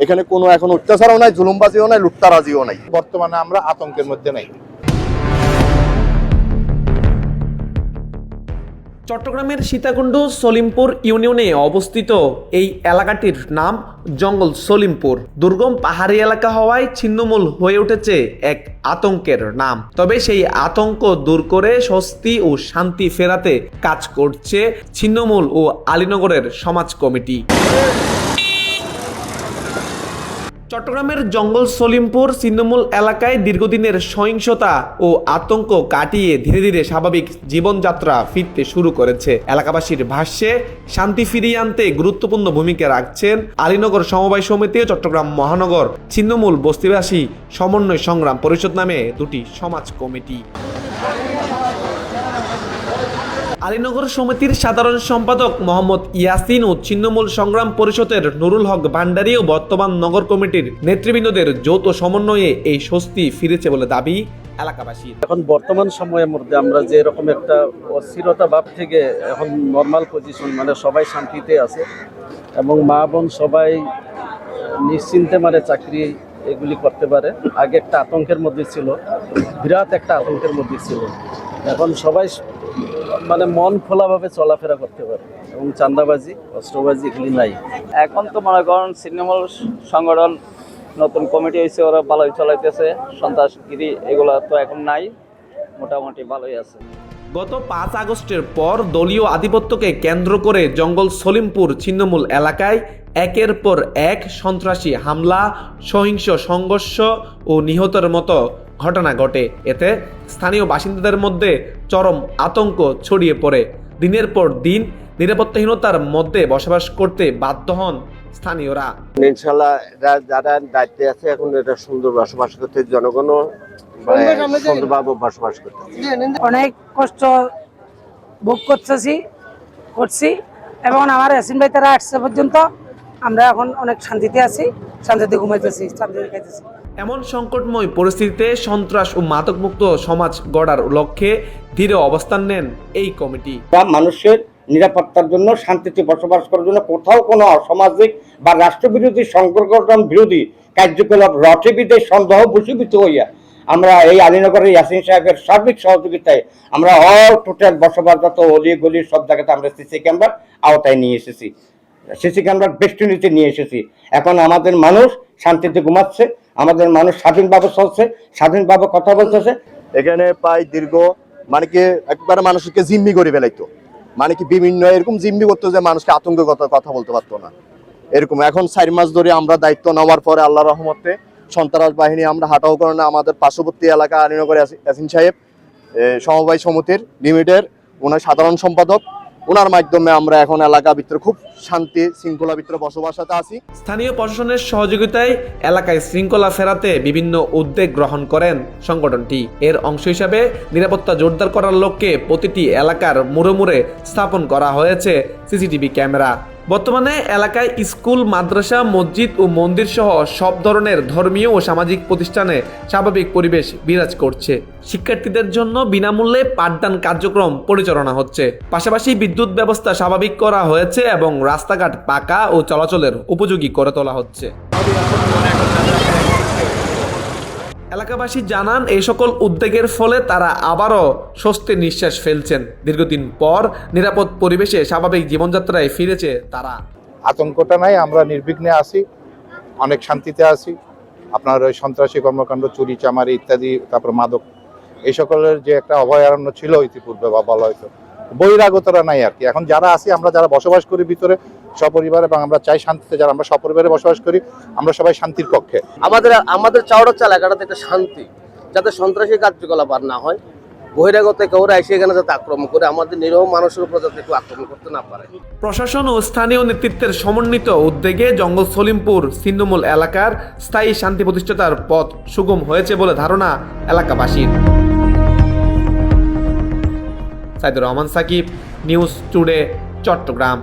এখানে কোনো এখন অত্যাচারও নাই, জুলুমবাজিও নাই, লুটতারাজিও নাই। বর্তমানে আমরা আতঙ্কের মধ্যে নাই। চট্টগ্রামের সীতাকুণ্ড সলিমপুর ইউনিয়নে অবস্থিত এই এলাকাটির নাম জঙ্গল সলিমপুর। দুর্গম পাহাড়ি এলাকা হওয়ায় ছিন্নমূল হয়ে উঠেছে এক আতঙ্কের নাম। তবে সেই আতঙ্ক দূর করে স্বস্তি ও শান্তি ফেরাতে কাজ করছে ছিন্নমূল ও আলীনগরের সমাজ কমিটি। চট্টগ্রামের জঙ্গল সলিমপুর ছিন্নমূল এলাকায় দীর্ঘদিনের সহিংসতা ও আতঙ্ক কাটিয়ে ধীরে ধীরে স্বাভাবিক জীবনযাত্রা ফিরতে শুরু করেছে। এলাকাবাসীর ভাষ্যে শান্তি ফিরিয়ে আনতে গুরুত্বপূর্ণ ভূমিকা রাখছেন আলীনগর সমবায় সমিতি ও চট্টগ্রাম মহানগর ছিন্নমূল বস্তিবাসী সমন্বয় সংগ্রাম পরিষদ নামে দুটি সমাজ কমিটি। আলীনগর সমিতির সাধারণ সম্পাদক মোহাম্মদ ইয়াসিন ও ছিন্নমূল সংগ্রাম পরিষদের নুরুল হক ভান্ডারী ও বর্তমান নগর কমিটির নেতৃবৃন্দদের যৌথ সমন্বয়ে এই স্বস্তি ফিরেছে বলে দাবি এলাকাবাসীর। এখন বর্তমান সময়ের মধ্যে আমরা যে এরকম একটা অস্থিরতা ভাব থেকে এখন নর্মাল পজিশন, মানে সবাই শান্তিতে আছে এবং মা বোন সবাই নিশ্চিন্তে মানে চাকরি এগুলি করতে পারে। আগে একটা আতঙ্কের মধ্যে ছিল, বিরাট একটা আতঙ্কের মধ্যে ছিল। এখন সবাই মানে মন খোলাভাবে চলাফেরা করতে পারে এবং চাঁদাবাজি অস্ত্রবাজি এগুলি নাই। এখন তো মনে করেন ছিন্নমূল সংগঠন নতুন কমিটি হয়েছে, ওরা ভালোই চলাইতেছে। সন্ত্রাসগিরি এগুলো তো এখন নাই, মোটামুটি ভালোই আছে। গত 5 আগস্টের পর দলীয় আধিপত্যকে কেন্দ্র করে জঙ্গল সলিমপুর ছিন্নমূল এলাকায় একের পর এক সন্ত্রাসী হামলা, সহিংস সংঘর্ষ ও নিহতের মতো ঘটনা ঘটে। এতে স্থানীয় বাসিন্দাদের মধ্যে চরম আতঙ্ক ছড়িয়ে পড়ে। দিনের পর দিন নিরাপত্তাহীনতার মধ্যে বসবাস করতে বাধ্য হন স্থানীয়রা। ইনশাল্লাহ যারা দায়িত্বে আছে এখন এটা সুন্দর বসবাস করতে, জনগণও সুন্দরভাবে বসবাস করতে। অনেক কষ্ট ভোগ করছি এবং আমার ইয়াসিন ভাই তারা আসছে পর্যন্ত আমরা এখন অনেক শান্তিতে আছি, শান্তিতে ঘুমাইতেছি, শান্তিতে খাইতেছি। এমন সংকটময় পরিস্থিতিতে সন্ত্রাস ও মাদকমুক্ত সমাজ গড়ার লক্ষ্যে দৃঢ় অবস্থান নেন এই কমিটি। মানুষের নিরাপত্তার জন্য, শান্তিতে বসবাস করার জন্য কোথাও কোনো অসামাজিক বা রাষ্ট্রবিরোধী সংগঠন বিরোধী কার্যকলাপ রটেবিদে সন্দেহ ভূষিত হইয়া আমরা এই আলীনগরের ইয়াসিন সাহেবের সার্বিক সহযোগিতায় আমরা অল টোটাল বসবাসরত অলি গলির সব জায়গাতে আমরা সিসি ক্যামেরার আওতায় নিয়ে এসেছি, সিসি ক্যামেরার বেষ্টনীতে নিয়ে এসেছি। এখন আমাদের মানুষ শান্তিতে ঘুমাচ্ছে, আমাদের মানুষ স্বাধীনভাবে চলছে, স্বাধীনভাবে কথা বলতেছে। এখানে প্রায় দীর্ঘ মানে কি একবারে মানুষকে জিম্মি করে ফেলাইতো, মানে কি বিভিন্ন এরকম জিম্মি করতো যে মানুষকে আতঙ্কের কথা বলতে পারতো না। এরকম এখন 4 মাস ধরে আমরা দায়িত্ব নেওয়ার পরে আল্লাহ রহমতে সন্ত্রাস বাহিনী আমরা হাঁটাও করে না। আমাদের পার্শ্ববর্তী এলাকা আলীনগর ইয়াসিন সাহেব সমবায় সমিতির লিমিটেড ওনার সাধারণ সম্পাদক, ওনার মাধ্যমে আমরা এখন এলাকা ভিতরে খুব শান্তি শৃঙ্খলা ভিতরে বসবাসতে আছি। স্থানীয় প্রশাসনের সহযোগিতায় এলাকায় শৃঙ্খলা ফেরাতে বিভিন্ন উদ্যোগ গ্রহণ করেন সংগঠনটি। এর অংশ হিসাবে নিরাপত্তা জোরদার করার লক্ষ্যে প্রতিটি এলাকার মোড়ে মোড়ে স্থাপন করা হয়েছে সিসিটিভি ক্যামেরা। বর্তমানে এলাকায় স্কুল, মাদ্রাসা, মসজিদ ও মন্দির সহ সব ধরনের ধর্মীয় ও সামাজিক প্রতিষ্ঠানে স্বাভাবিক পরিবেশ বিরাজ করছে। শিক্ষার্থীদের জন্য বিনামূল্যে পাঠদান কার্যক্রম পরিচালনা হচ্ছে। পাশাপাশি বিদ্যুৎ ব্যবস্থা স্বাভাবিক করা হয়েছে এবং রাস্তাঘাট পাকা ও চলাচলের উপযোগী করে তোলা হচ্ছে। এলাকাবাসী জানান এই সকল উদ্যোগের ফলে তারা আবারও স্বস্তির নিঃশ্বাস ফেলছেন। দীর্ঘদিন পর নিরাপদ পরিবেশে স্বাভাবিক জীবনযাত্রায় ফিরেছে তারা। আতঙ্কটা নাই, আমরা নির্বিঘ্নে আছি, অনেক শান্তিতে আছি। আপনার ওই সন্ত্রাসী কর্মকাণ্ড, চুরি চামারি ইত্যাদি, তারপর মাদক, এই সকলের যে একটা অভয়ারণ্য ছিল ইতিপূর্বে বা বলা হয়তো, বহিরাগতরা নাই আর কি। এখন যারা আছি, আমরা যারা বসবাস করি ভিতরে সপরিবারে এবং আমরা চাই শান্তিতে, যারা আমরা সপরিবারে বসবাস করি, আমরা সবাই শান্তির পক্ষে। আমাদের চাওয়া হচ্ছে এলাকাটাতে একটা শান্তি, যাতে সন্ত্রাসী কার্যকলাপ আর না হয়, বহিরাগত কেউ এসে এখানে যাতে আক্রমণ করে আমাদের নিরীহ মানুষের উপর যাতে একটু আক্রমণ করতে না পারে। প্রশাসন ও স্থানীয় নেতৃত্বের সমন্বিত উদ্যোগে জঙ্গল সলিমপুর ছিন্নমূল এলাকার স্থায়ী শান্তি প্রতিষ্ঠাতার পথ সুগম হয়েছে বলে ধারণা এলাকাবাসীর। Saidur Rahman Sakib, news today, Chittagong.